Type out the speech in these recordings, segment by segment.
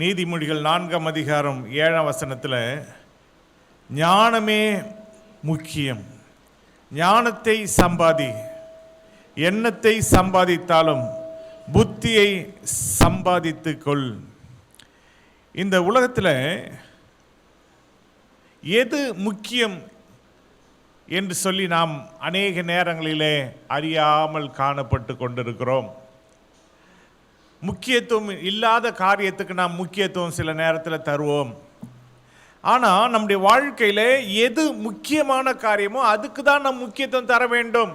நீதிமொழிகள் 4ஆம் அதிகாரம் 7ஆம் வசனத்தில் ஞானமே முக்கியம், ஞானத்தை சம்பாதி, எண்ணத்தை சம்பாதித்தாலும் புத்தியை சம்பாதித்துக்கொள். இந்த உலகத்தில் எது முக்கியம் என்று சொல்லி நாம் அநேக நேரங்களிலே அறியாமல் காணப்பட்டு கொண்டிருக்கிறோம். முக்கியத்துவம் இல்லாத காரியத்துக்கு நாம் முக்கியத்துவம் சில நேரத்தில் தருவோம். ஆனால் நம்முடைய வாழ்க்கையில் எது முக்கியமான காரியமோ அதுக்கு தான் நாம் முக்கியத்துவம் தர வேண்டும்.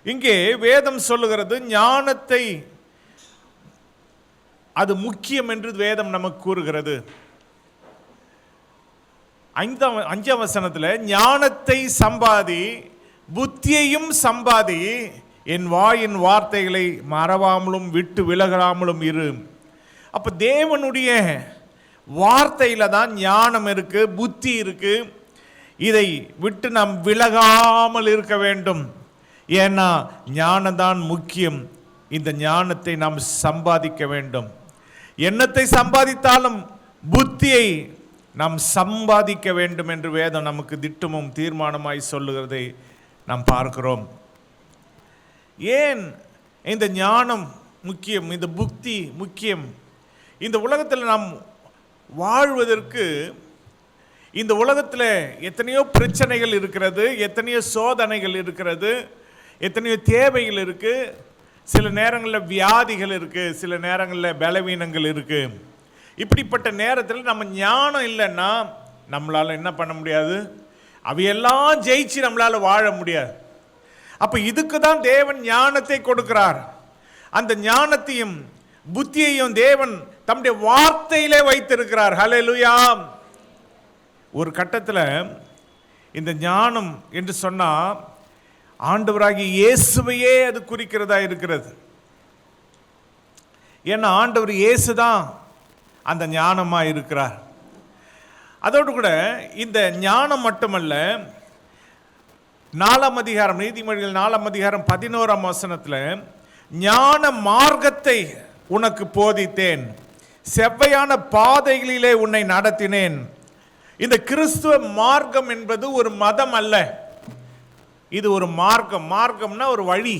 இங்கே வேதம் சொல்லுகிறது ஞானத்தை அது முக்கியம் என்று வேதம் நமக்கு கூறுகிறது. 5ஆம் வசனத்தில் ஞானத்தை சம்பாதி, புத்தியையும் சம்பாதி, என் வாயின் வார்த்தைகளை மறவாமலும் விட்டு விலகாமலும் இரு. அப்போ தேவனுடைய வார்த்தையில தான் ஞானம் இருக்கு, புத்தி இருக்கு. இதை விட்டு நாம் விலகாமல் இருக்க வேண்டும். ஏன்னா ஞானம் தான் முக்கியம். இந்த ஞானத்தை நாம் சம்பாதிக்க வேண்டும். எண்ணத்தை சம்பாதித்தாலும் புத்தியை நாம் சம்பாதிக்க வேண்டும் என்று வேதம் நமக்கு திட்டமும் தீர்மானமாய் சொல்லுகிறதை நாம் பார்க்கிறோம். ஏன் இந்த ஞானம் முக்கியம், இந்த புத்தி முக்கியம்? இந்த உலகத்தில் நாம் வாழ்வதற்கு இந்த உலகத்தில் எத்தனையோ பிரச்சனைகள் இருக்கிறது, எத்தனையோ சோதனைகள் இருக்கிறது, எத்தனையோ தேவைகள் இருக்குது. சில நேரங்களில் வியாதிகள் இருக்குது, சில நேரங்களில் பலவீனங்கள் இருக்குது. இப்படிப்பட்ட நேரத்தில் நம்ம ஞானம் இல்லைன்னா நம்மளால் என்ன பண்ண முடியாது? அவையெல்லாம் ஜெயிச்சு நம்மளால் வாழ முடியாது. அப்போ இதுக்கு தான் தேவன் ஞானத்தை கொடுக்கிறார். அந்த ஞானத்தையும் புத்தியையும் தேவன் தம்முடைய வார்த்தையிலே வைத்திருக்கிறார். ஹல்லேலூயா. ஒரு கட்டத்தில் இந்த ஞானம் என்று சொன்னால் ஆண்டவராகிய இயேசுவையே அது குறிக்கிறதா இருக்கிறது. ஏன்னா ஆண்டவர் இயேசு தான் அந்த ஞானமாக இருக்கிறார். அதோடு கூட இந்த ஞானம் மட்டுமல்ல, 4ஆம் அதிகாரம் நீதிமொழிகள் 4ஆம் அதிகாரம் 11ஆம் வசனத்தில் ஞான மார்க்கத்தை உனக்கு போதித்தேன், செவ்வையான பாதைகளிலே உன்னை நடத்தினேன். இந்த கிறிஸ்துவ மார்க்கம் என்பது ஒரு மதம் அல்ல, இது ஒரு மார்க்கம். மார்க்கம்னா ஒரு வழி.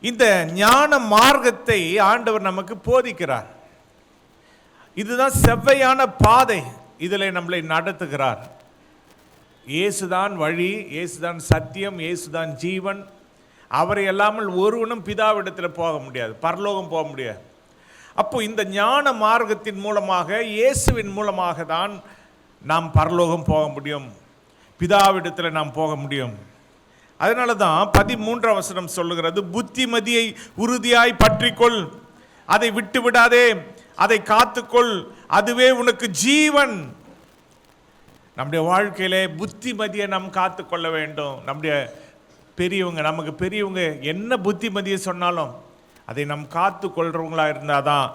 இந்த ஞான மார்க்கத்தை ஆண்டவர் நமக்கு போதிக்கிறார். இதுதான் செவ்வையான பாதை, இதில் நம்மளை நடத்துகிறார். இயேசுதான் வழி, இயேசுதான் சத்தியம், இயேசுதான் ஜீவன். அவரை இல்லாமல் ஒருவனும் பிதாவிடத்தில் போக முடியாது, பரலோகம் போக முடியாது. அப்போ இந்த ஞான மார்க்கத்தின் மூலமாக, இயேசுவின் மூலமாக தான் நாம் பரலோகம் போக முடியும், பிதாவிடத்தில் நாம் போக முடியும். அதனால தான் 13ஆம் வசனம் சொல்லுகிறது, புத்திமதியை உறுதியாய் பற்றிக்கொள், அதை விட்டு விடாதே, அதை காத்துக்கொள், அதுவே உனக்கு ஜீவன். நம்முடைய வாழ்க்கையிலே புத்திமதியை நாம் காத்துக்கொள்ள வேண்டும். நம்முடைய பெரியவங்க, நமக்கு பெரியவங்க என்ன புத்திமதியை சொன்னாலும் அதை நாம் காத்து கொள்றவங்களா இருந்தால் தான்,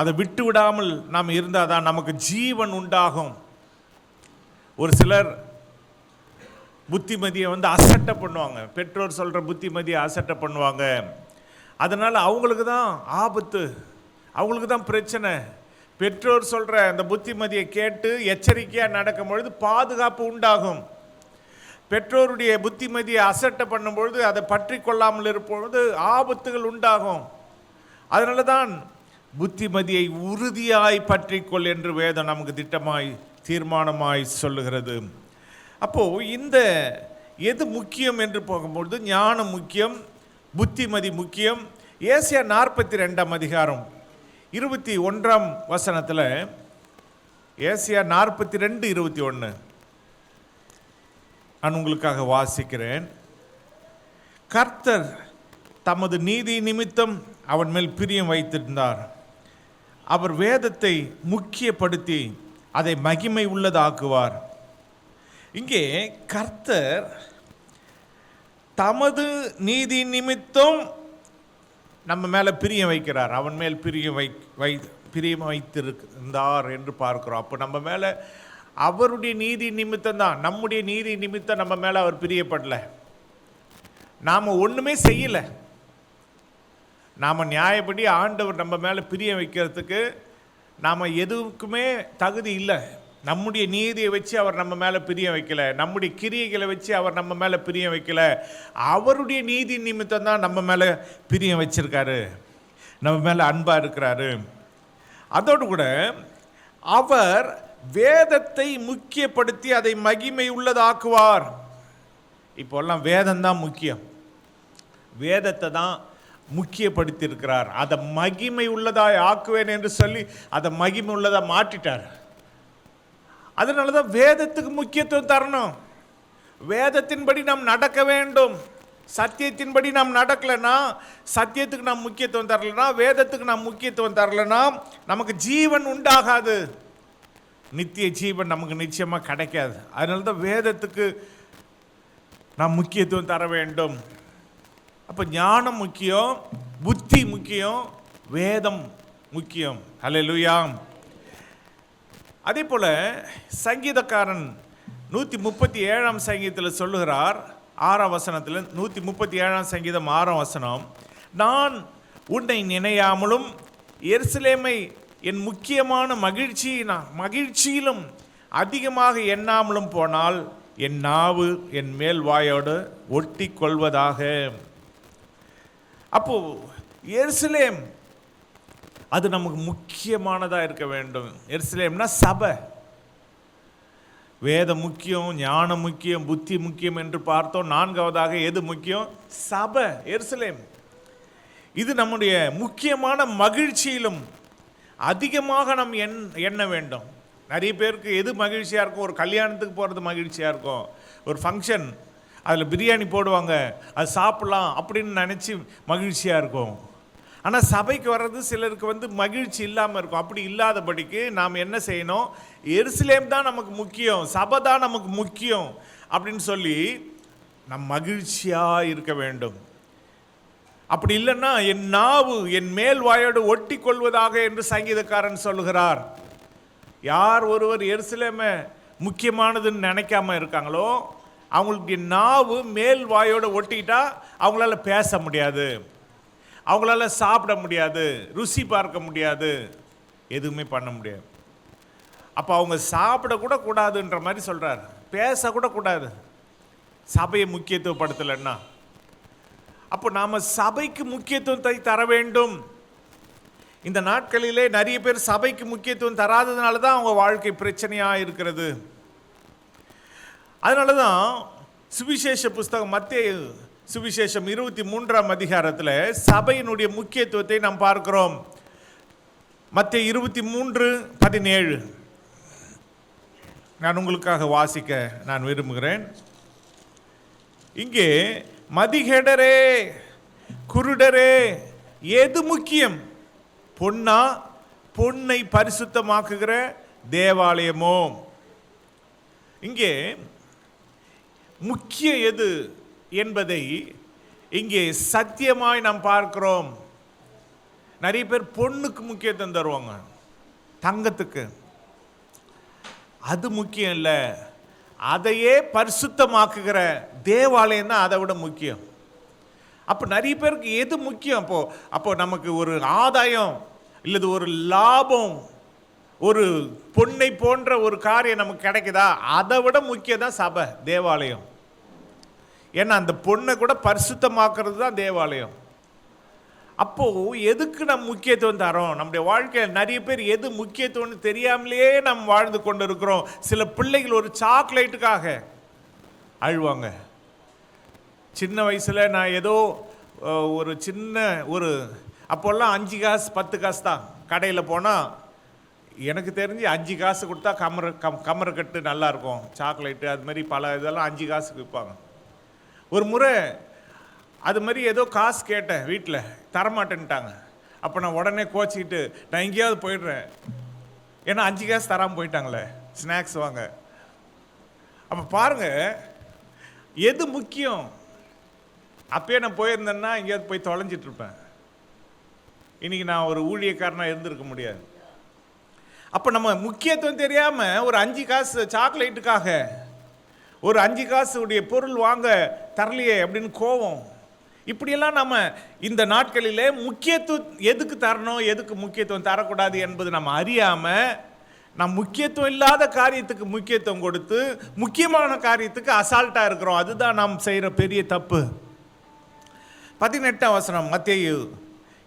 அதை விட்டு விடாமல் நாம் இருந்தால் தான் நமக்கு ஜீவன் உண்டாகும். ஒரு சிலர் புத்திமதியை அசட்டை பண்ணுவாங்க, பெற்றோர் சொல்கிற புத்திமதியை அசட்டை பண்ணுவாங்க. அதனால் அவங்களுக்கு தான் ஆபத்து, அவங்களுக்கு தான் பிரச்சனை. பெற்றோர் சொல்கிற அந்த புத்திமதியை கேட்டு எச்சரிக்கையாக நடக்கும் பொழுது பாதுகாப்பு உண்டாகும். பெற்றோருடைய புத்திமதியை அசட்டை பண்ணும்பொழுது, அதை பற்றி கொள்ளாமல் இருப்பொழுது ஆபத்துகள் உண்டாகும். அதனால தான் புத்திமதியை உறுதியாய் பற்றிக்கொள் என்று வேதம் நமக்கு திட்டமாய் தீர்மானமாய் சொல்லுகிறது. அப்போது இந்த எது முக்கியம் என்று போகும்பொழுது ஞானம் முக்கியம், புத்திமதி முக்கியம். ஏசாயா 42ஆம் அதிகாரம் 21ஆம் வசனத்தில், ஏசாயா 42:21 நான் உங்களுக்காக வாசிக்கிறேன். கர்த்தர் தமது நீதி நிமித்தம் அவன் மேல் பிரியம் வைத்திருந்தார், அவர் வேதத்தை முக்கியப்படுத்தி அதை மகிமை உள்ளதாக்குவார். இங்கே கர்த்தர் தமது நீதி நிமித்தம் நம்ம மேலே பிரியம் வைக்கிறார், அவன் மேல் பிரியம் வைத்திருந்தார் என்று பார்க்கிறோம். அப்போ நம்ம மேலே அவருடைய நீதி நிமித்தம் தான், நம்முடைய நீதி நிமித்தம் நம்ம மேலே அவர் பிரியப்படலை. நாம் ஒன்றுமே செய்யலை, நாம் நியாயப்படி ஆண்டவர் நம்ம மேலே பிரியம் வைக்கிறதுக்கு நாம் எதுக்குமே தகுதி இல்லை. நம்முடைய நீதியை வச்சு அவர் நம்ம மேலே பிரியம் வைக்கலை, நம்முடைய கிரியைகளை வச்சு அவர் நம்ம மேலே பிரியம் வைக்கலை. அவருடைய நீதி நிமித்தம் தான் நம்ம மேலே பிரியம் வச்சிருக்காரு, நம்ம மேலே அன்பாக இருக்கிறாரு. அதோடு கூட அவர் வேதத்தை முக்கியப்படுத்தி அதை மகிமை உள்ளதாக்குவார். இப்போல்லாம் வேதம்தான் முக்கியம், வேதத்தை தான் முக்கியப்படுத்தி இருக்கிறார். அதை மகிமை உள்ளதாய் ஆக்குவேன் என்று சொல்லி அதை மகிமை உள்ளதாக மாற்றிட்டார். அதனால தான் வேதத்துக்கு முக்கியத்துவம் தரணும். வேதத்தின்படி நாம் நடக்க வேண்டும். சத்தியத்தின்படி நாம் நடக்கலைன்னா, சத்தியத்துக்கு நாம் முக்கியத்துவம் தரலைன்னா, வேதத்துக்கு நாம் முக்கியத்துவம் தரலைன்னா நமக்கு ஜீவன் உண்டாகாது, நித்திய ஜீவன் நமக்கு நிச்சயமாக கிடைக்காது. அதனால தான் வேதத்துக்கு நாம் முக்கியத்துவம் தர வேண்டும். அப்போ ஞானம் முக்கியம், புத்தி முக்கியம், வேதம் முக்கியம். ஹல்லேலூயா. அதே போல் சங்கீதக்காரன் 137ஆம் சங்கீதத்தில் சொல்லுகிறார், 6ஆம் வசனத்தில், 137ஆம் சங்கீதம் 6ஆம் வசனம், நான் உன்னை நினையாமலும் எருசலேமை என் முக்கியமான மகிழ்ச்சியிலும் அதிகமாக எண்ணாமலும் போனால் என் நாவு என் மேல் வாயோடு ஒட்டி கொள்வதாக. அப்போ எருசலேம் அது நமக்கு முக்கியமானதாக இருக்க வேண்டும். எருசலேம்னா சபை. வேதம் முக்கியம், ஞானம் முக்கியம், புத்தி முக்கியம் என்று பார்த்தோம். 4வதாக எது முக்கியம்? சபை, எருசலேம். இது நம்முடைய முக்கியமான மகிழ்ச்சியிலும் அதிகமாக நாம் எண்ண வேண்டும். நிறைய பேருக்கு எது மகிழ்ச்சியாக இருக்கும்? ஒரு கல்யாணத்துக்கு போகிறது மகிழ்ச்சியாக இருக்கும், ஒரு ஃபங்க்ஷன் அதில் பிரியாணி போடுவாங்க, அது சாப்பிட்லாம் அப்படின்னு நினச்சி மகிழ்ச்சியாக இருக்கும். ஆனால் சபைக்கு வர்றது சிலருக்கு மகிழ்ச்சி இல்லாமல் இருக்கும். அப்படி இல்லாதபடிக்கு நாம் என்ன செய்யணும்? எருசலேம் தான் நமக்கு முக்கியம், சபை தான் நமக்கு முக்கியம் அப்படின்னு சொல்லி நம் மகிழ்ச்சியாக இருக்க வேண்டும். அப்படி இல்லைன்னா என் நாவு என் மேல் வாயோடு ஒட்டி கொள்வதாக என்று சங்கீதக்காரன் சொல்லுகிறார். யார் ஒருவர் எருசலேமை முக்கியமானதுன்னு நினைக்காம இருக்காங்களோ அவங்களுக்கு நாவு மேல் வாயோடு ஒட்டிக்கிட்டா அவங்களால பேச முடியாது, அவங்களால சாப்பிட முடியாது, ருசி பார்க்க முடியாது, எதுவுமே பண்ண முடியாது. அப்போ அவங்க சாப்பிடக்கூட கூடாதுன்ற மாதிரி சொல்கிறார், பேசக்கூட கூடாது சபையை முக்கியத்துவப்படுத்தலைன்னா. அப்போ நாம் சபைக்கு முக்கியத்துவத்தை தர வேண்டும். இந்த நாட்களிலே நிறைய பேர் சபைக்கு முக்கியத்துவம் தராததுனால தான் அவங்க வாழ்க்கை பிரச்சனையாக இருக்கிறது. அதனால தான் சுவிசேஷ புஸ்தகம் மத்தேயு சுவிசேஷம் 23ஆம் அதிகாரத்தில் சபையினுடைய முக்கியத்துவத்தை நாம் பார்க்கிறோம். மத்தேயு 23:17 நான் உங்களுக்காக வாசிக்க நான் விரும்புகிறேன். இங்கே மதிகேடரே, குருடரே, எது முக்கியம்? பொன்னா, பொன்னை பரிசுத்தமாக்குகிற தேவாலயமோ? இங்கே முக்கியம் எது என்பதை இங்கே சத்தியமாய் நாம் பார்க்கிறோம். நிறைய பேர் பொண்ணுக்கு முக்கியத்துவம் தருவாங்க, தங்கத்துக்கு. அது முக்கியம் இல்லை, அதையே பரிசுத்தமாக்குகிற தேவாலயம் தான் அதை விட முக்கியம். அப்போ நிறைய பேருக்கு எது முக்கியம்? அப்போ நமக்கு ஒரு ஆதாயம் இல்லது ஒரு லாபம், ஒரு பொன்னை போன்ற ஒரு காரியம் நமக்கு கிடைக்குதா? அதை விட முக்கியம் தான் சபை, தேவாலயம். ஏன்னா அந்த பொண்ணை கூட பரிசுத்தமாக்குறது தான் தேவாலயம். அப்போது எதுக்கு நம்ம முக்கியத்துவம் தரோம்? நம்முடைய வாழ்க்கையில் நிறைய பேர் எது முக்கியத்துவம்னு தெரியாமலேயே நம்ம வாழ்ந்து கொண்டு இருக்கிறோம். சில பிள்ளைகள் ஒரு சாக்லேட்டுக்காக அழுவாங்க. சின்ன வயசில் நான் ஏதோ ஒரு சின்ன அப்போல்லாம் 5 காசு 10 காசு தான். கடையில் போனால் எனக்கு தெரிஞ்சு 5 காசு கொடுத்தா கமரக்கட்டு நல்லாயிருக்கும், சாக்லேட்டு அது மாதிரி பல இதெல்லாம் 5 காசுக்கு விற்பாங்க. ஒரு முறை அது மாதிரி ஏதோ காசு கேட்டேன், வீட்டில் தரமாட்டேன்ட்டாங்க. அப்போ நான் உடனே கோச்சிக்கிட்டு நான் எங்கேயாவது போயிடுறேன், ஏன்னா 5 காசு தராமல் போயிட்டாங்களே, ஸ்நாக்ஸ் வாங்க. அப்போ பாருங்கள் எது முக்கியம். அப்பயே நான் போயிருந்தேன்னா எங்கேயாவது போய் தொலைஞ்சிட்ருப்பேன், இன்றைக்கி நான் ஒரு ஊழியக்காரனாக இருந்திருக்க முடியாது. அப்போ நம்ம முக்கியத்துவம் தெரியாமல் ஒரு 5 காசு சாக்லேட்டுக்காக ஒரு 5 காசு உடைய பொருள் வாங்க தரலையே அப்படின்னு கோவம். இப்படியெல்லாம் நம்ம இந்த நாட்களிலே முக்கியத்துவம் எதுக்கு தரணும், எதுக்கு முக்கியத்துவம் தரக்கூடாது என்பது நம்ம அறியாமல் நாம் முக்கியத்துவம் இல்லாத காரியத்துக்கு முக்கியத்துவம் கொடுத்து முக்கியமான காரியத்துக்கு அசால்ட்டாக இருக்கிறோம். அதுதான் நாம் செய்கிற பெரிய தப்பு. 18ஆம் வசனம் மத்தேயு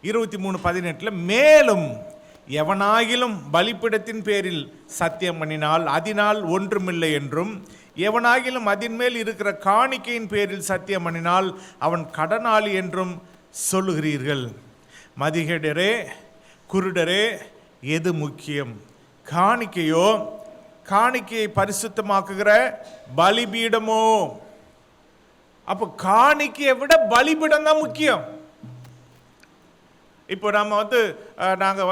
23:18, மேலும் எவனாகிலும் பலிபீடத்தின் பேரில் சத்தியம் பண்ணினால் அதனால் ஒன்றுமில்லை என்றும், எவனாகிலும் அதன் மேல் இருக்கிற காணிக்கையின் பேரில் சத்தியம் பண்ணினால் அவன் கடனாளி என்றும் சொல்லுகிறீர்கள். மதிகேடரே, குருடரே, எது முக்கியம்? காணிக்கையோ, காணிக்கையை பரிசுத்தமாக்குகிற பலிபீடமோ? அப்போ காணிக்கையை விட பலிபீடம் தான் முக்கியம். இப்போ நம்ம நாங்கள்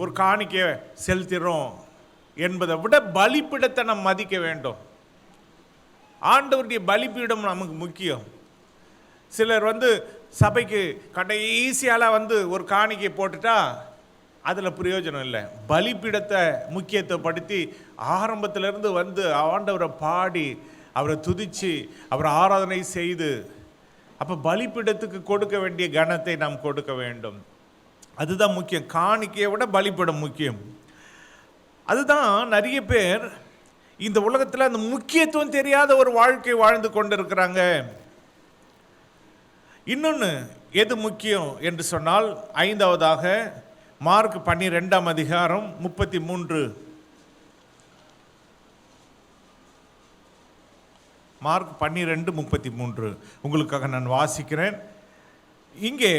ஒரு காணிக்கையை செலுத்திடுறோம் என்பதை விட பலிபீடத்தை நம்ம மதிக்க வேண்டும். ஆண்டவருடைய பலிபீடம் நமக்கு முக்கியம். சிலர் சபைக்கு கடைசியால் ஒரு காணிக்கை போட்டுட்டா அதில் பிரயோஜனம் இல்லை. பலிபீடத்தை முக்கியத்துவப்படுத்தி ஆரம்பத்திலிருந்து ஆண்டவரை பாடி அவரை துதித்து அவரை ஆராதனை செய்து, அப்போ பலிபீடத்துக்கு கொடுக்க வேண்டிய கனத்தை நாம் கொடுக்க வேண்டும். அதுதான் முக்கியம். காணிக்கையை விட பலிபீடம் முக்கியம். அதுதான் நிறைய பேர் இந்த உலகத்தில் அந்த முக்கியத்துவம் தெரியாத ஒரு வாழ்க்கை வாழ்ந்து கொண்டிருக்கிறாங்க. இன்னொன்று எது முக்கியம் என்று சொன்னால், 5வதாக மார்க் 12ஆம் அதிகாரம் 33, மார்க் 12:33 உங்களுக்காக நான் வாசிக்கிறேன். இங்கே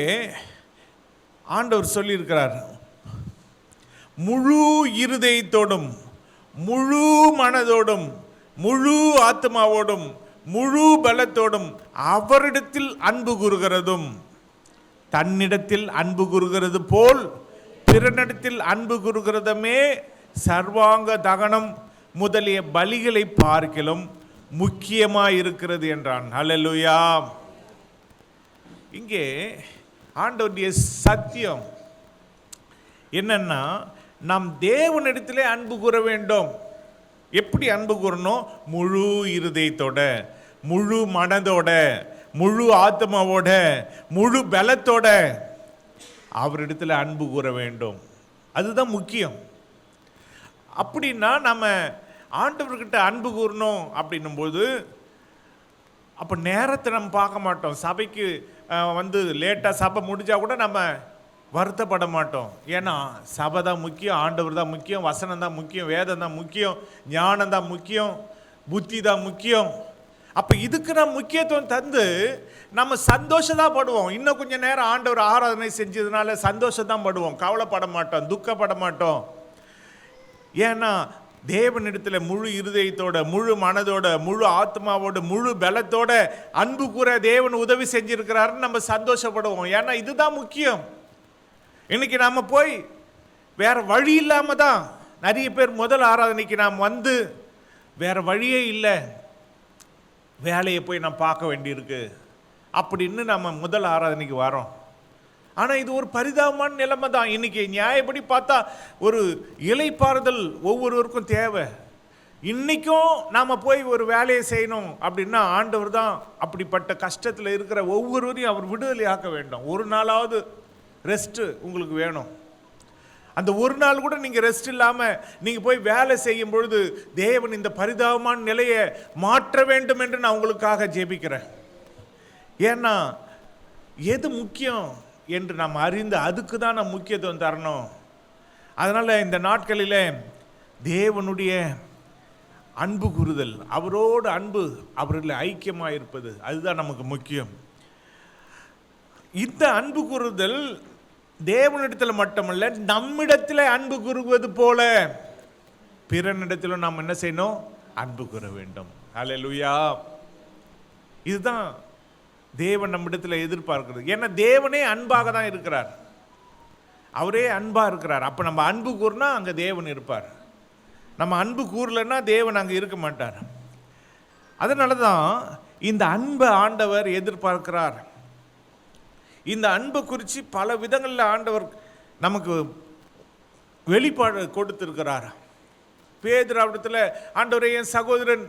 ஆண்டவர் சொல்லியிருக்கிறார், முழு இருதயத்தோடும் முழு மனதோடும் முழு ஆத்மாவோடும் முழு பலத்தோடும் அவரிடத்தில் அன்பு கூறுகிறதும், தன்னிடத்தில் அன்பு கூறுகிறது போல் பிறனிடத்தில் அன்பு கூறுகிறதுமே சர்வாங்க தகனம் முதலிய பலிகளை பார்க்கிலும் முக்கியமாக இருக்கிறது என்றான். ஹல்லேலூயா. இங்கே ஆண்டவருடைய சத்தியம் என்னன்னா, நாம் தேவனிடத்திலே அன்பு கூற வேண்டும். எப்படி அன்பு கூறணும்? முழு இருதயத்தோட, முழு மனதோட, முழு ஆத்மாவோட, முழு பலத்தோட அவரிடத்துல அன்பு கூற வேண்டும். அதுதான் முக்கியம். அப்படின்னா நம்ம ஆண்டவர்கிட்ட அன்பு கூறணும் அப்படின்னும்போது, அப்போ நேரத்தை நம்ம பார்க்க மாட்டோம். சபைக்கு லேட்டாக சபை முடிஞ்சா கூட நம்ம வருத்தப்பட மாட்டோம். ஏன்னா சபை தான் முக்கியம், ஆண்டவர் தான் முக்கியம், வசனம் தான் முக்கியம், வேதம் தான் முக்கியம், ஞானம் தான் முக்கியம், புத்தி தான் முக்கியம். அப்போ இதுக்கு நம்ம முக்கியத்துவம் தந்து நம்ம சந்தோஷம் தான் படுவோம். இன்னும் கொஞ்சம் நேரம் ஆண்டவர் ஆராதனை செஞ்சதுனால சந்தோஷம் தான் படுவோம், கவலைப்பட மாட்டோம், துக்கப்பட மாட்டோம். ஏன்னா தேவனிடத்தில் முழு இருதயத்தோட, முழு மனதோட, முழு ஆத்மாவோட, முழு பலத்தோட அன்பு கூற தேவன் உதவி செஞ்சிருக்கிறாருன்னு நம்ம சந்தோஷப்படுவோம். ஏன்னா இதுதான் முக்கியம். இன்னைக்கு நாம் போய் வேற வழி இல்லாமல் தான் நிறைய பேர் முதல் ஆராதனைக்கு நாம் வேற வழியே இல்லை, வேலையை போய் நாம் பார்க்க வேண்டியிருக்கு அப்படின்னு நம்ம முதல் ஆராதனைக்கு வரோம். ஆனால் இது ஒரு பரிதாபமான நிலைமை தான். இன்னைக்கு நியாயப்படி பார்த்தா ஒரு இளைப்பாறுதல் ஒவ்வொருவருக்கும் தேவை. இன்றைக்கும் நாம் போய் ஒரு வேலையை செய்யணும் அப்படின்னா ஆண்டவர் தான் அப்படிப்பட்ட கஷ்டத்தில் இருக்கிற ஒவ்வொருவரையும் அவர் விடுதலை ஆக்க வேண்டும். ஒரு நாளாவது ரெஸ்ட்டு உங்களுக்கு வேணும். அந்த ஒரு நாள் கூட நீங்கள் ரெஸ்ட் இல்லாமல் நீங்கள் போய் வேலை செய்யும் பொழுது தேவன் இந்த பரிதாபமான நிலையை மாற்ற வேண்டும் என்று நான் உங்களுக்காக ஜெபிக்கிறேன். ஏன்னா எது முக்கியம் என்று நாம் அறிந்து அதுக்கு தான் நாம் முக்கியத்துவம் தரணும். அதனால் இந்த நாட்களில் தேவனுடைய அன்பு கூறுதல், அவரோடு அன்பு, அவர்களில் ஐக்கியமாக இருப்பது, அதுதான் நமக்கு முக்கியம். இந்த அன்பு கூறுதல் தேவனிடத்தில் மட்டுமல்ல, நம்மிடத்தில் அன்பு கூறுவது போல பிறனிடத்திலும் நாம் என்ன செய்யணும்? அன்பு கூற வேண்டும். ஹல்லேலூயா. இதுதான் தேவன் நம்மிடத்தில் எதிர்பார்க்கிறது. ஏன்னா தேவனே அன்பாக தான் இருக்கிறார், அவரே அன்பாக இருக்கிறார். அப்போ நம்ம அன்பு கூறினா அங்கே தேவன் இருப்பார். நம்ம அன்பு கூறலைன்னா தேவன் அங்கே இருக்க மாட்டார். அதனால தான் இந்த அன்பை ஆண்டவர் எதிர்பார்க்கிறார். இந்த அன்பை குறித்து பல விதங்களில் ஆண்டவர் நமக்கு வெளிப்பாடு கொடுத்திருக்கிறார். பேதுருவிடத்தில் ஆண்டவரே, என் சகோதரன்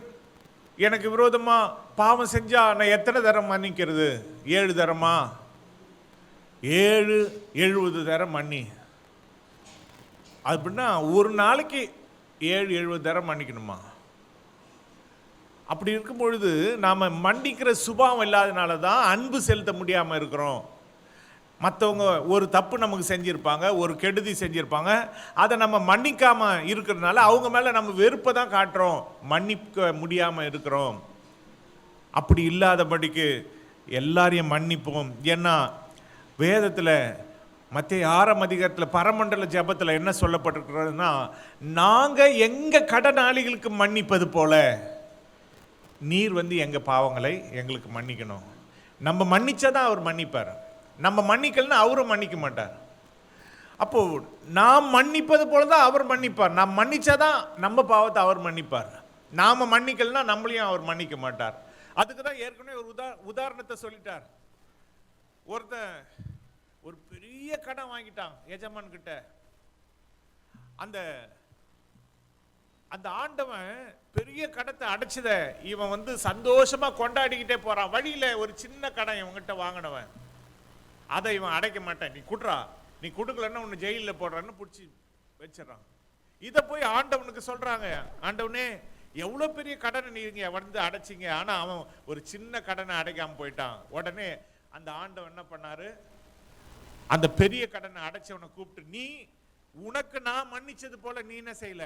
எனக்கு விரோதமாக பாவம் செஞ்சால் நான் எத்தனை தரம் மன்னிக்கிறது? 7 தரமா? 70 தரம் மன்னி. அப்படின்னா ஒரு நாளைக்கு 70 தரம் மன்னிக்கணுமா? அப்படி இருக்கும் பொழுது நாம் மன்னிக்கிற சுபாவம் இல்லாதனால தான் அன்பு செலுத்த முடியாமல் இருக்கிறோம். மற்றவங்க ஒரு தப்பு நமக்கு செஞ்சுருப்பாங்க, ஒரு கெடுதி செஞ்சுருப்பாங்க, அதை நம்ம மன்னிக்காமல் இருக்கிறதுனால அவங்க மேலே நம்ம வெறுப்பை தான் காட்டுறோம், மன்னிக்க முடியாமல் இருக்கிறோம். அப்படி இல்லாதபடிக்கு எல்லாரையும் மன்னிப்போம். ஏன்னா வேதத்தில் மத்திய 6ஆம் அதிகாரத்தில் பரமண்டல ஜபத்தில் என்ன சொல்லப்பட்டிருக்கிறதுனா, நாங்கள் எங்கள் கடனாளிகளுக்கு மன்னிப்பது போல நீர் எங்கள் பாவங்களை எங்களுக்கு மன்னிக்கணும். நம்ம மன்னிச்சாதான் அவர் மன்னிப்பார், நம்ம மன்னிக்கலன்னா அவரும் மன்னிக்க மாட்டார். அப்போ நாம் மன்னிப்பது போல தான் அவர் மன்னிப்பார். நாம் மன்னிச்சாதான் நம்ம பாவத்தை அவர் மன்னிப்பார். நாம மன்னிக்கலன்னா நம்மளையும் அவர் மன்னிக்க மாட்டார். அதுக்கு தான் ஏற்கனவே ஒரு உதாரணத்தை சொல்லிட்டார். ஒருத்தன் ஒரு பெரிய கடன் வாங்கிட்டான் எஜமான் கிட்ட. அந்த ஆண்டவன் பெரிய கடத்தை அடைச்சத இவன் சந்தோஷமா கொண்டாடிக்கிட்டே போறான். வழியில ஒரு சின்ன கடன் இவங்கிட்ட வாங்கினவன், அதை இவன் அடைக்க மாட்டேன், நீ குடுறா, நீ கொடுக்கலன்னா உன்னை ஜெயிலில் போடுறான்னு பிடிச்சி வச்சிடறான். இதை போய் ஆண்டவனுக்கு சொல்றாங்க, ஆண்டவனே எவ்வளோ பெரிய கடனை நீங்க அடைச்சிங்க, ஆனா அவன் ஒரு சின்ன கடனை அடைக்காம போயிட்டான். உடனே அந்த ஆண்டவன் என்ன பண்ணாரு, அந்த பெரிய கடனை அடைச்சவனை கூப்பிட்டு, நீ உனக்கு நான் மன்னிச்சது போல நீ என்ன செய்யல,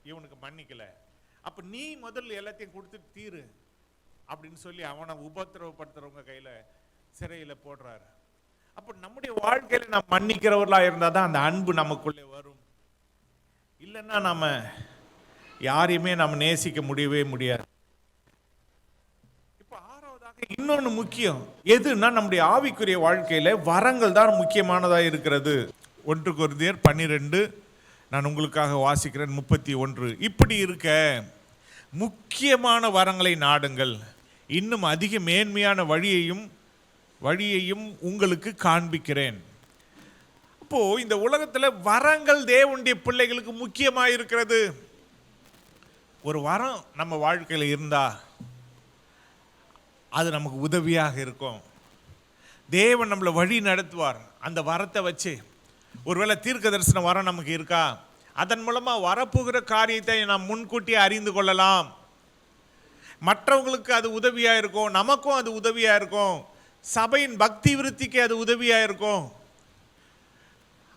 இவனுக்கு மன்னிக்கல, அப்ப நீ முதல்ல எல்லாத்தையும் கொடுத்துட்டு தீரு அப்படின்னு சொல்லி அவனை உபத்திரவப்படுத்துறவங்க கையில சிறையில போடுறாரு. அப்ப நம்முடைய வாழ்க்கையில நாம் மன்னிக்கிறவர்களா இருந்தாதான் அந்த அன்பு நமக்குள்ளே வரும். இல்லைன்னா நம்ம யாரையுமே நம்ம நேசிக்க முடியவே முடியாது. இப்ப 6வதாக இன்னொன்னு முக்கியம் எதுன்னா, நம்முடைய ஆவிக்குரிய வாழ்க்கையில வரங்கள் தான் முக்கியமானதா இருக்கிறது. 1 கொரிந்தியர் 12 நான் உங்களுக்காக வாசிக்கிறேன் 31. இப்படி இருக்க முக்கியமான வரங்களை நாடுங்கள், இன்னும் அதிக மேன்மையான வழியையும் உங்களுக்கு காண்பிக்கிறேன். அப்போ இந்த உலகத்தில் வரங்கள் தேவனுடைய பிள்ளைகளுக்கு முக்கியமாக இருக்கிறது. ஒரு வரம் நம்ம வாழ்க்கையில் இருந்தா அது நமக்கு உதவியாக இருக்கும். தேவன் நம்மளை வழி நடத்துவார். அந்த வரத்தை வச்சு ஒருவேளை தீர்க்க தரிசன வரம் நமக்கு இருக்கா, அதன் மூலமா வரப்போகிற காரியத்தை நாம் முன்கூட்டியே அறிந்து கொள்ளலாம். மற்றவங்களுக்கு அது உதவியா இருக்கும், நமக்கும் அது உதவியா இருக்கும், சபையின் பக்தி விருத்திக்கு அது உதவியா இருக்கும்.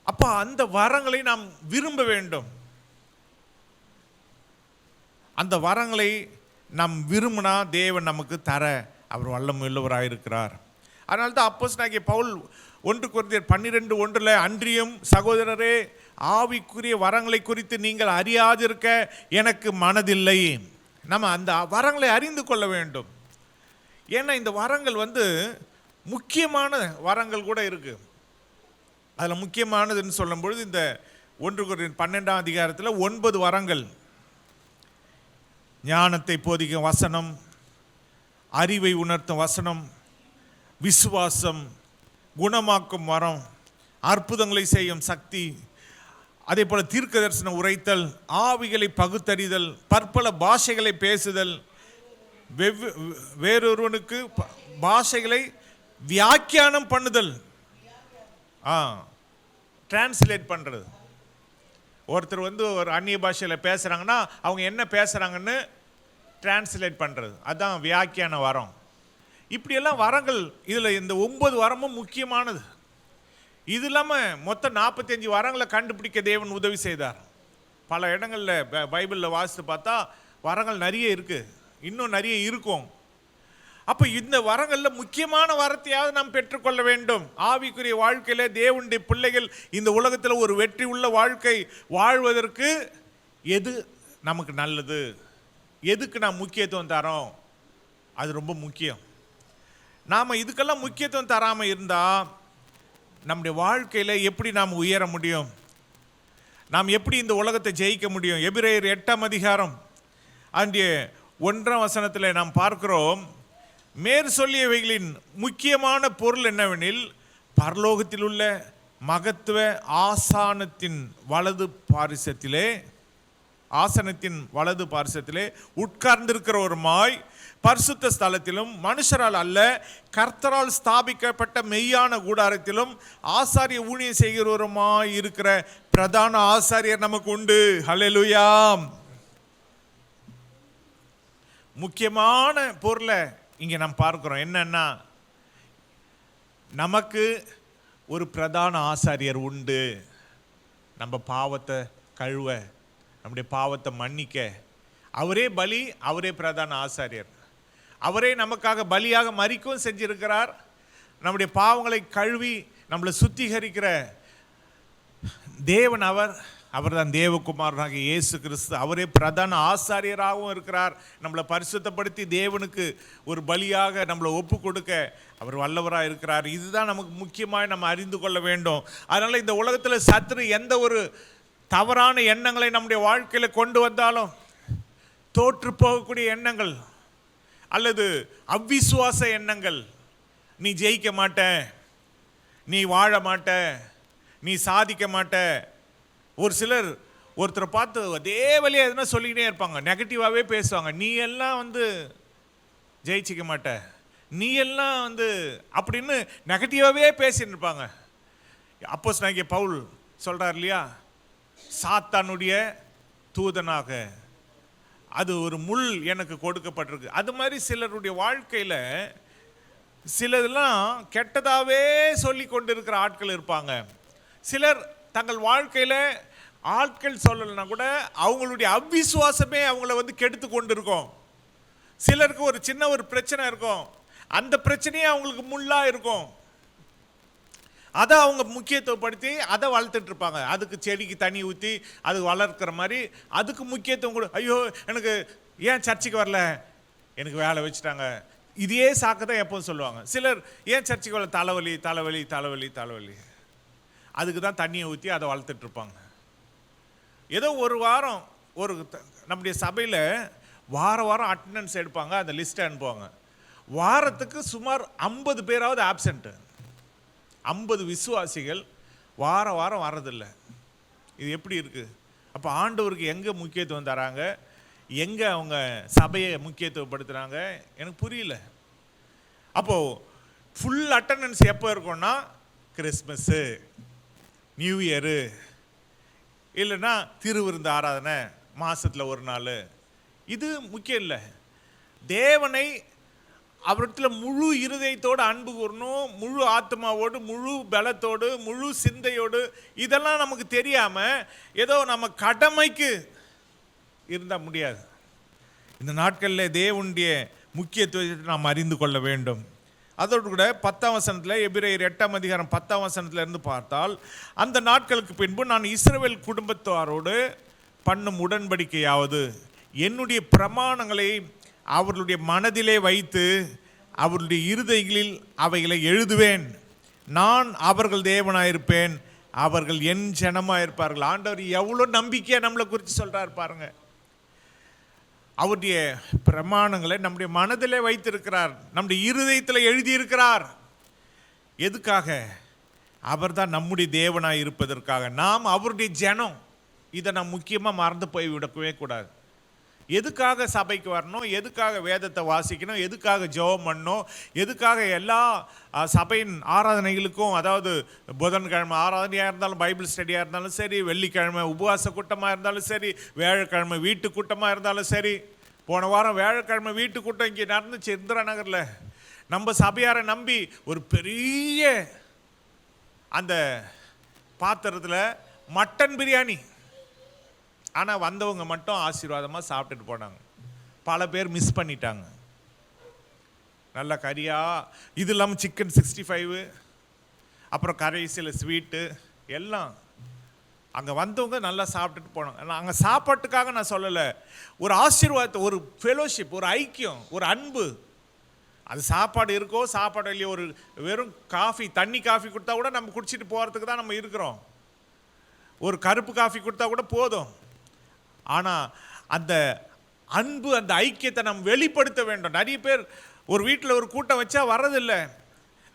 அப்ப அந்த வரங்களை நாம் விரும்ப வேண்டும். அந்த வரங்களை நாம் விரும்பினா தேவன் நமக்கு தர அவர் வல்லமையுள்ளவராக இருக்கிறார். அதனால தான் அப்போஸ்தலனாகிய பவுல் 1 கொரிந்தியர் 12:1 அன்றியும் சகோதரரே, ஆவிக்குரிய வரங்களை குறித்து நீங்கள் அறியாதிருக்க எனக்கு மனதில்லை. நம்ம அந்த வரங்களை அறிந்து கொள்ள வேண்டும். ஏன்னா இந்த வரங்கள் முக்கியமான வரங்கள் கூட இருக்கு. அதில் முக்கியமானதுன்னு சொல்லும் பொழுது இந்த 1 கொரிந்தியர் 12ஆம் அதிகாரத்தில் 9 வரங்கள்: ஞானத்தை போதிக்கும் வசனம், அறிவை உணர்த்தும் வசனம், விசுவாசம், குணமாக்கும் வரம், அற்புதங்களை செய்யும் சக்தி, அதே போல தீர்க்க தரிசனம் உரைத்தல், ஆவிகளை பகுத்தறிதல், பற்பல பாஷைகளை பேசுதல், வேறொருவனுக்கு பாஷைகளை வியாக்கியானம் பண்ணுதல், டிரான்ஸ்லேட் பண்றது. ஒருத்தர் ஒரு அந்நிய பாஷையில் பேசுறாங்கன்னா அவங்க என்ன பேசுறாங்கன்னு டிரான்ஸ்லேட் பண்றது, அதுதான் வியாக்கியான வரம். இப்படியெல்லாம் வரங்கள், இதில் இந்த 9 வரமும் முக்கியமானது. இது இல்லாமல் மொத்தம் 45 வரங்களை கண்டுபிடிக்க தேவன் உதவி செய்தார். பல இடங்களில் பைபிளில் வாசித்து பார்த்தா வரங்கள் நிறைய இருக்குது, இன்னும் நிறைய இருக்கும். அப்போ இந்த வரங்களில் முக்கியமான வரத்தையாவது நாம் பெற்றுக்கொள்ள வேண்டும். ஆவிக்குரிய வாழ்க்கையில் தேவனுடைய பிள்ளைகள் இந்த உலகத்தில் ஒரு வெற்றி உள்ள வாழ்க்கை வாழ்வதற்கு எது நமக்கு நல்லது, எதுக்கு நாம் முக்கியத்துவம் தரோம், அது ரொம்ப முக்கியம். நாம் இதுக்கெல்லாம் முக்கியத்துவம் தராமல் இருந்தால் நம்முடைய வாழ்க்கையில் எப்படி நாம் உயர முடியும், நாம் எப்படி இந்த உலகத்தை ஜெயிக்க முடியும்? எபிரேயர் 8ஆம் அதிகாரம் அங்கே 1ஆம் வசனத்தில் நாம் பார்க்கிறோம், மேற் சொல்லியவைகளின் முக்கியமான பொருள் என்னவெனில், பரலோகத்தில் உள்ள மகத்துவ ஆசானத்தின் வலது பாரிசத்திலே ஆசனத்தின் வலது பார்சத்திலே உட்கார்ந்திருக்கிறவருமாய் பரிசுத்த ஸ்தலத்திலும் மனுஷரால் அல்ல கர்த்தரால் ஸ்தாபிக்கப்பட்ட மெய்யான கூடாரத்திலும் ஆசாரிய ஊழியம் செய்கிறவருமாய் இருக்கிற பிரதான ஆசாரியர் நமக்கு உண்டு. ஹல்லேலூயா. முக்கியமான பொருளை இங்கே நாம் பார்க்கிறோம். என்னன்னா, நமக்கு ஒரு பிரதான ஆசாரியர் உண்டு. நம்ம பாவத்தை கழுவ, நம்முடைய பாவத்தை மன்னிக்க அவரே பலி, அவரே பிரதான ஆசாரியர். அவரே நமக்காக பலியாக மரிக்கவும் செஞ்சிருக்கிறார். நம்முடைய பாவங்களை கழுவி நம்மளை சுத்திகரிக்கிற தேவன் அவர் தான் தேவகுமாரனாகிய இயேசு கிறிஸ்து. அவரே பிரதான ஆசாரியராகவும் இருக்கிறார். நம்மளை பரிசுத்தப்படுத்தி தேவனுக்கு ஒரு பலியாக நம்மளை ஒப்பு கொடுக்க அவர் வல்லவராக இருக்கிறார். இதுதான் நமக்கு முக்கியமாக நம்ம அறிந்து கொள்ள வேண்டும். அதனால் இந்த உலகத்தில் சத்துரு எந்த ஒரு தவறான எண்ணங்களை நம்முடைய வாழ்க்கையில் கொண்டு வந்தாலும், தோற்று போகக்கூடிய எண்ணங்கள் அல்லது அவ்விசுவாச எண்ணங்கள், நீ ஜெயிக்க மாட்ட, நீ வாழ மாட்ட, நீ சாதிக்க மாட்ட. ஒரு சிலர் ஒருத்தரை பார்த்து அதே வழியாக எதுனா சொல்லிக்கிட்டே இருப்பாங்க, நெகட்டிவாகவே பேசுவாங்க. நீ எல்லாம் ஜெயிச்சிக்க மாட்ட, நீ எல்லாம் அப்படின்னு நெகட்டிவாகவே பேசின்னு இருப்பாங்க. அப்போஸ்தலனாகிய பவுல் சொல்கிறார் இல்லையா, சாத்தானுடைய தூதனாக அது ஒரு முள் எனக்கு கொடுக்கப்பட்டிருக்கு. அது மாதிரி சிலருடைய வாழ்க்கையில் சிலதெல்லாம் கெட்டதாகவே சொல்லி கொண்டிருக்கிற ஆட்கள் இருப்பாங்க. சிலர் தங்கள் வாழ்க்கையில் ஆட்கள் சொல்லலைன்னா கூட அவங்களுடைய அவ்விசுவாசமே அவங்கள கெடுத்து கொண்டு இருக்கும். சிலருக்கு ஒரு சின்ன ஒரு பிரச்சனை இருக்கும், அந்த பிரச்சனையே அவங்களுக்கு முள்ளாக இருக்கும். அதை அவங்க முக்கியத்துவப்படுத்தி அதை வளர்த்துட்டு இருப்பாங்க. அதுக்கு செடிக்கு தண்ணி ஊற்றி அது வளர்க்குற மாதிரி அதுக்கு முக்கியத்துவம் கொடு. ஐயோ, எனக்கு ஏன் சர்ச்சுக்கு வரல, எனக்கு வேலை வச்சுட்டாங்க, இதே சாக்கு தான் எப்போதும் சொல்லுவாங்க. சிலர் ஏன் சர்ச்சுக்கு வரல, தலைவலி தலைவலி தலைவலி தலைவலி, அதுக்கு தான் தண்ணியை ஊற்றி அதை வளர்த்துட்டு இருப்பாங்க. ஏதோ ஒரு வாரம் நம்முடைய சபையில் வாரம் அட்டண்டன்ஸ் எடுப்பாங்க, அந்த லிஸ்ட்டை அனுப்புவாங்க. வாரத்துக்கு சுமார் 50 பேராவது ஆப்சண்ட்டு. 50 விசுவாசிகள் வாரம் வர்றதில்லை. இது எப்படி இருக்குது? அப்போ ஆண்டவருக்கு எங்கே முக்கியத்துவம் தராங்க, எங்கே அவங்க சபையை முக்கியத்துவப்படுத்துகிறாங்க, எனக்கு புரியல. அப்போது ஃபுல் அட்டண்டன்ஸ் எப்போ இருக்கும்னா, கிறிஸ்மஸ்ஸு, நியூ இயரு, இல்லைன்னா திருவிருந்து ஆராதனை மாதத்தில் ஒரு நாள். இது முக்கியம் இல்லை. தேவனை அவரிடத்தில் முழு இருதயத்தோடு அன்பு கூறணும், முழு ஆத்மாவோடு, முழு பலத்தோடு, முழு சிந்தையோடு. இதெல்லாம் நமக்கு தெரியாமல் ஏதோ நம்ம கடமைக்கு இருந்தால் முடியாது. இந்த நாட்களில் தேவனுடைய முக்கியத்துவத்தை நாம் அறிந்து கொள்ள வேண்டும். அதோடு கூட 10ஆம் வசனத்தில், எபிரேயர் 8ஆம் அதிகாரம் 10ஆம் வசனத்தில் இருந்து பார்த்தால், அந்த நாட்களுக்கு பின்பு நான் இஸ்ரவேல் குடும்பத்தாரோடு பண்ணும் உடன்படிக்கையாவது என்னுடைய பிரமாணங்களை அவர்களுடைய மனதிலே வைத்து அவர்களுடைய இருதயங்களில் அவைகளை எழுதுவேன். நான் அவர்கள் தேவனாயிருப்பேன், அவர்கள் என் ஜனமாயிருப்பார்கள். ஆண்டவர் எவ்வளோ நம்பிக்கையாக நம்மளை குறித்து சொல்கிறார் பாருங்க. அவருடைய பிரமாணங்களை நம்முடைய மனதிலே வைத்திருக்கிறார், நம்முடைய இருதயத்தில் எழுதியிருக்கிறார். எதுக்காக? அவர் தான் நம்முடைய தேவனாய் இருப்பதற்காக. நாம் அவருடைய ஜனம். இதை நாம் முக்கியமாக மறந்து போய் விடவே கூடாது. எதுக்காக சபைக்கு வரணும், எதுக்காக வேதத்தை வாசிக்கணும், எதுக்காக ஜெபம் பண்ணணும், எதுக்காக எல்லா சபையின் ஆராதனைகளுக்கும், அதாவது புதன்கிழமை ஆராதனையாக இருந்தாலும், பைபிள் ஸ்டடியாக இருந்தாலும் சரி, வெள்ளிக்கிழமை உபவாச கூட்டமாக இருந்தாலும் சரி, வியாழக்கிழமை வீட்டு கூட்டமாக இருந்தாலும் சரி. போன வாரம் வியாழக்கிழமை வீட்டு கூட்டம் இங்கே நடந்துச்சு இந்திரா நகரில். நம்ம சபையாரை நம்பி ஒரு பெரிய அந்த பாத்திரத்தில் மட்டன் பிரியாணி. ஆனால் வந்தவங்க மட்டும் ஆசீர்வாதமாக சாப்பிட்டுட்டு போனாங்க. பல பேர் மிஸ் பண்ணிட்டாங்க. நல்ல கறியா, இது இல்லாமல் சிக்கன் 65, அப்புறம் கரைசியில் ஸ்வீட்டு எல்லாம். அங்கே வந்தவங்க நல்லா சாப்பிட்டுட்டு போனாங்க. அங்கே சாப்பாட்டுக்காக நான் சொல்லலை, ஒரு ஆசீர்வாதத்தை, ஒரு ஃபெலோஷிப், ஒரு ஐக்கியம், ஒரு அன்பு. அது சாப்பாடு இருக்கோ சாப்பாடு இல்லையோ, ஒரு வெறும் காஃபி, தண்ணி காஃபி கொடுத்தா கூட நம்ம குடிச்சிட்டு போகிறதுக்கு தான் நம்ம இருக்கிறோம். ஒரு கருப்பு காஃபி கொடுத்தா கூட போதும். ஆனால் அந்த அன்பு, அந்த ஐக்கியத்தை நம்ம வெளிப்படுத்த வேண்டும். நிறைய பேர் ஒரு வீட்டில் ஒரு கூட்டம் வச்சா வர்றதில்லை.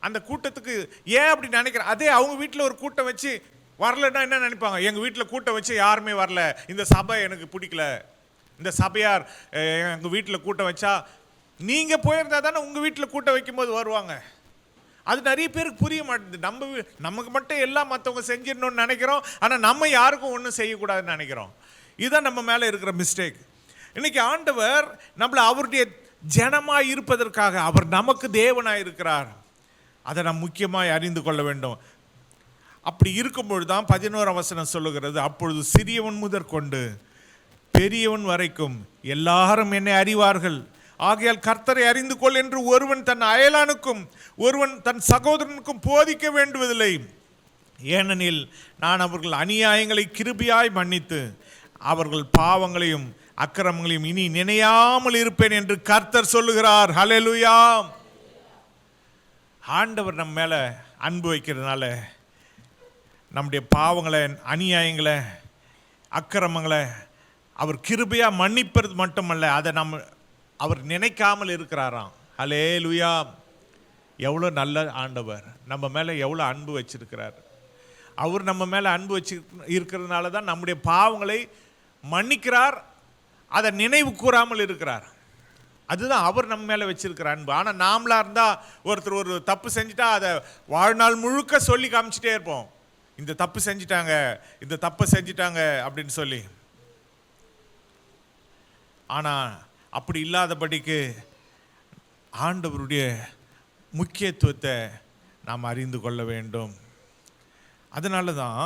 அந்த கூட்டத்துக்கு ஏன் அப்படி நினைக்கிறேன், அதே அவங்க வீட்டில் ஒரு கூட்டம் வச்சு வரலன்னா என்ன நினைப்பாங்க? எங்கள் வீட்டில் கூட்டம் வச்சு யாருமே வரல, இந்த சபை எனக்கு பிடிக்கல, இந்த சபையார் எங்கள் வீட்டில் கூட்டம் வச்சா, நீங்கள் போயிருந்தா தானே உங்கள் வீட்டில் கூட்டம் வைக்கும்போது வருவாங்க. அது நிறைய பேருக்கு புரிய மாட்டேங்குது. நமக்கு மட்டும் எல்லாம் மற்றவங்க செஞ்சிடணும்னு நினைக்கிறோம், ஆனால் நம்ம யாருக்கும் ஒன்றும் செய்யக்கூடாதுன்னு நினைக்கிறோம். இதுதான் நம்ம மேலே இருக்கிற மிஸ்டேக். இன்னைக்கு ஆண்டவர் நம்மளை அவருடைய ஜனமாய் இருப்பதற்காக அவர் நமக்கு தேவனாய் இருக்கிறார். அதை நாம் முக்கியமாக அறிந்து கொள்ள வேண்டும். அப்படி இருக்கும்பொழுது தான் 11ஆம் வசனம் சொல்லுகிறது, அப்பொழுது சிறியவன் முதற்கொண்டு பெரியவன் வரைக்கும் எல்லாரும் என்னை அறிவார்கள், ஆகையால் கர்த்தரை அறிந்து கொள் என்று ஒருவன் தன் அயலானுக்கும் ஒருவன் தன் சகோதரனுக்கும் போதிக்க வேண்டுவதில்லை. ஏனெனில் நான் அவர்கள் அநியாயங்களை கிருபையாய் மன்னித்து அவர்கள் பாவங்களையும் அக்கிரமங்களையும் இனி நினையாமல் இருப்பேன் என்று கர்த்தர் சொல்லுகிறார். ஹல்லேலூயா. ஆண்டவர் நம்ம மேலே அன்பு வைக்கிறதுனால நம்முடைய பாவங்களை, அநியாயங்களை, அக்கிரமங்களை அவர் கிருபையாக மன்னிப்பது மட்டுமல்ல, அதை அவர் நினைக்காமல் இருக்கிறாராம். ஹல்லேலூயா. எவ்வளோ நல்ல ஆண்டவர், நம்ம மேலே எவ்வளோ அன்பு வச்சிருக்கிறார். அவர் நம்ம மேலே அன்பு வச்சு இருக்கிறதுனால தான் நம்முடைய பாவங்களை மன்னிக்கிறார், அதை நினைவு கூறாமல் இருக்கிறார். அதுதான் அவர் நம்ம மேலே வச்சிருக்கிற அன்பு. ஆனால் நாமளாக இருந்தால் ஒருத்தர் ஒரு தப்பு செஞ்சுட்டா அதை வாழ்நாள் முழுக்க சொல்லி காமிச்சிட்டே இருப்போம், இந்த தப்பு செஞ்சிட்டாங்க, இந்த தப்பை செஞ்சிட்டாங்க அப்படின்னு சொல்லி. ஆனால் அப்படி இல்லாதபடிக்கு ஆண்டவருடைய முக்கியத்துவத்தை நாம் அறிந்து கொள்ள வேண்டும். அதனால தான்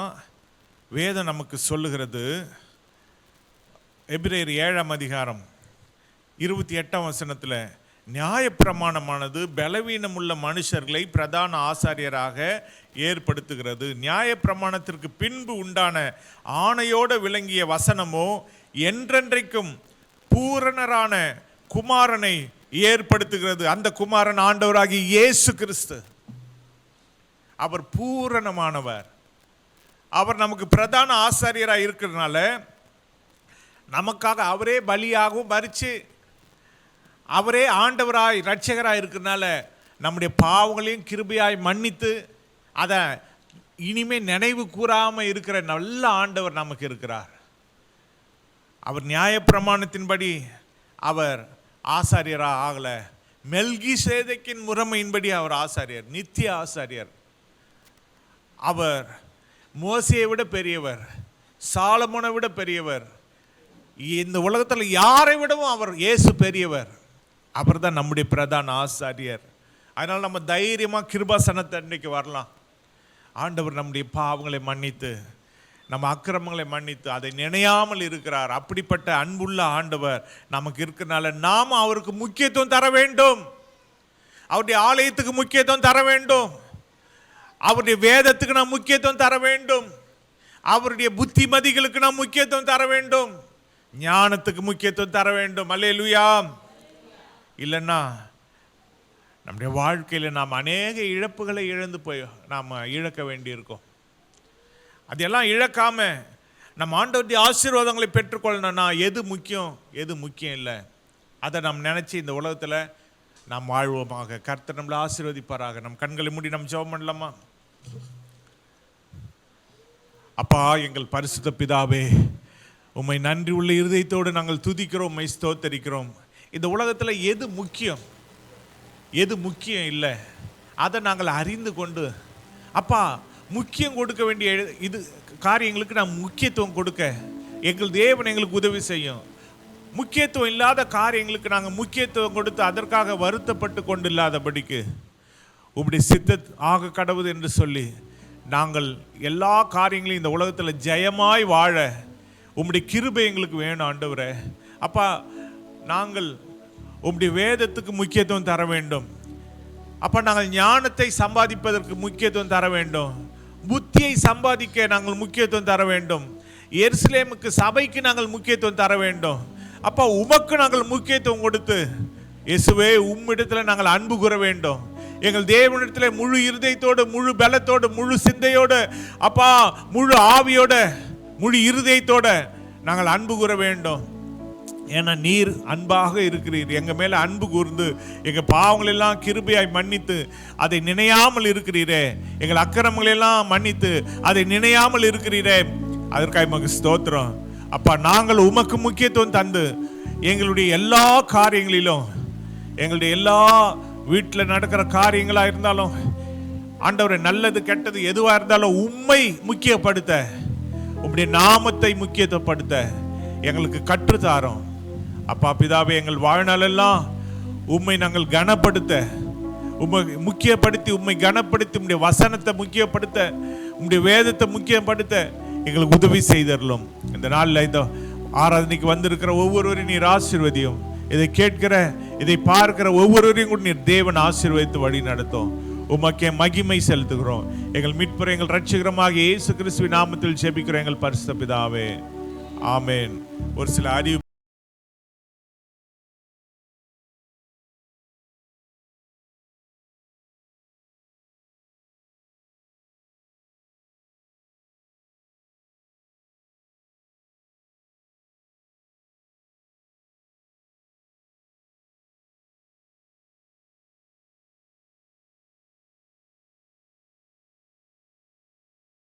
வேதம் நமக்கு சொல்லுகிறது, எபிரேயர் 7ஆம் அதிகாரம் 28ஆம் வசனத்தில், நியாயப்பிரமாணமானது பலவீனமுள்ள மனுஷர்களை பிரதான ஆசாரியராக ஏற்படுத்துகிறது. நியாயப்பிரமாணத்திற்கு பின்பு உண்டான ஆணையோடு விளங்கிய வசனமோ என்றென்றைக்கும் பூரணரான குமாரனை ஏற்படுத்துகிறது. அந்த குமாரன் ஆண்டவராகிய இயேசு கிறிஸ்து. அவர் பூரணமானவர். அவர் நமக்கு பிரதான ஆசாரியராக இருக்கிறதுனால நமக்காக அவரே பலியாகவும் மரித்து அவரே ஆண்டவராய் இரட்சகராக இருக்கிறதுனால நம்முடைய பாவங்களையும் கிருபையாய் மன்னித்து அதை இனிமேல் நினைவு கூறாமல் இருக்கிற நல்ல ஆண்டவர் நமக்கு இருக்கிறார். அவர் நியாயப்பிரமாணத்தின்படி அவர் ஆசாரியராக ஆகலை, மெல்கிசேதேக்கின் முறைமையின்படி அவர் ஆசாரியர், நித்திய ஆசாரியர். அவர் மோசேயை விட பெரியவர், சாலமோனை விட பெரியவர், இந்த உலகத்தில் யாரை விடவும் அவர் இயேசு பெரியவர். அவர் தான் நம்முடைய பிரதான ஆசாரியர். அதனால் நம்ம தைரியமாக கிருபாசனத்தை அன்றைக்கு வரலாம். ஆண்டவர் நம்முடைய பாவங்களை மன்னித்து நம்ம அக்கிரமங்களை மன்னித்து அதை நினையாமல் இருக்கிறார். அப்படிப்பட்ட அன்புள்ள ஆண்டவர் நமக்கு இருக்கிறனால நாம் அவருக்கு முக்கியத்துவம் தர வேண்டும். அவருடைய ஆலயத்துக்கு முக்கியத்துவம் தர வேண்டும், அவருடைய வேதத்துக்கு நாம் முக்கியத்துவம் தர வேண்டும், அவருடைய புத்திமதிகளுக்கு நாம் முக்கியத்துவம் தர வேண்டும், ஞானத்துக்கு முக்கியத்துவம் தர வேண்டும். அல்லேலூயா. இல்லைன்னா நம்முடைய வாழ்க்கையில் நாம் அநேக இழப்புகளை நாம் இழக்க வேண்டியிருக்கோம். அதெல்லாம் இழக்காம நம்ம ஆண்டவருடைய ஆசீர்வாதங்களை பெற்றுக்கொள்ளணும்னா எது முக்கியம், எது முக்கியம் இல்லை, அதை நாம் நினச்சி இந்த உலகத்தில் நாம் வாழ்வோமாக. கர்த்தர் நம்மளை ஆசீர்வதிப்பாராக. நம் கண்களை மூடி நம்ம ஜெபம் பண்ணலாமா? அப்பா, எங்கள் பரிசுத்த பிதாவே, உம்மை நன்றி உள்ள இருதயத்தோடு நாங்கள் துதிக்கிறோம், உம்மை ஸ்தோத்தரிக்கிறோம். இந்த உலகத்தில் எது முக்கியம், எது முக்கியம் இல்லை, அதை நாங்கள் அறிந்து கொண்டு அப்பா முக்கியம் கொடுக்க வேண்டிய இது காரியங்களுக்கு நாம் முக்கியத்துவம் கொடுக்க எங்கள் தேவன் எங்களுக்கு உதவி செய்யும். முக்கியத்துவம் இல்லாத காரியங்களுக்கு நாங்கள் முக்கியத்துவம் கொடுத்து அதற்காக வருத்தப்பட்டு கொண்டு இல்லாதபடிக்கு உம்முடைய சித்தம் ஆக கடவுது என்று சொல்லி நாங்கள் எல்லா காரியங்களையும் இந்த உலகத்தில் ஜெயமாய் வாழ உம்முடைய கிருபை எங்களுக்கு வேணும் ஆண்டவரே. அப்பா, நாங்கள் உம்முடைய வேதத்துக்கு முக்கியத்துவம் தர வேண்டும். அப்போ நாங்கள் ஞானத்தை சம்பாதிப்பதற்கு முக்கியத்துவம் தர வேண்டும், புத்தியை சம்பாதிக்க நாங்கள் முக்கியத்துவம் தர வேண்டும், எருசலேமுக்கு சபைக்கு நாங்கள் முக்கியத்துவம் தர வேண்டும். அப்போ உமக்கு நாங்கள் முக்கியத்துவம் கொடுத்து இயேசுவே உம்மிடத்தில் நாங்கள் அன்பு கூற வேண்டும். எங்கள் தேவனிடத்தில் முழு இருதயத்தோடு, முழு பலத்தோடு, முழு சிந்தையோடு, அப்பா முழு ஆவியோட, முழு இருதயத்தோடு நாங்கள் அன்பு கூற வேண்டும். ஏன்னா நீர் அன்பாக இருக்கிறீர், எங்க மேல அன்பு கூர்ந்து எங்க பாவங்களெல்லாம் கிருபையாய் மன்னித்து அதை நினையாமல் இருக்கிறீரே, எங்கள் அக்கிரமங்களெல்லாம் மன்னித்து அதை நினையாமல் இருக்கிறீரே, அதற்காக உமக்கு ஸ்தோத்திரம். அப்பா, நாங்கள் உமக்கு முக்கியத்துவம் தந்து எங்களுடைய எல்லா காரியங்களிலும், எங்களுடைய எல்லா வீட்டில் நடக்கிற காரியங்களா இருந்தாலும் ஆண்டவரே, நல்லது கெட்டது எதுவா இருந்தாலும் உம்மை முக்கியப்படுத்த, உம்முடைய நாமத்தை முக்கியத்துவப்படுத்த எங்களுக்கு கற்றுத்தாரோம். அப்பா பிதாவே, எங்கள் வாழ்நாளெல்லாம் உம்மை நாங்கள் கனப்படுத்த, உம்மை முக்கியப்படுத்தி, உம்மை கனப்படுத்தி, உம்முடைய வசனத்தை முக்கியப்படுத்த, உம்முடைய வேதத்தை முக்கியப்படுத்த எங்களுக்கு உதவி செய்தரலும். இந்த நாளில் இந்த ஆராதனைக்கு வந்திருக்கிற ஒவ்வொருவரையும் நீர் ஆசீர்வதியும். இதை கேட்கிற, இதை பார்க்கிற ஒவ்வொருவரையும் கூட நீர் தேவன் ஆசீர்வதித்து வழி நடத்தும். உமக்கே மகிமை செலுத்துகிறோம். எங்கள் மீட்பர், எங்கள் ரட்சகரமாக இயேசு கிறிஸ்துவின் நாமத்தில் ஜெபிக்கிறோம் எங்கள் பரிசுத்த பிதாவே, ஆமென். ஒரு சில அறிவு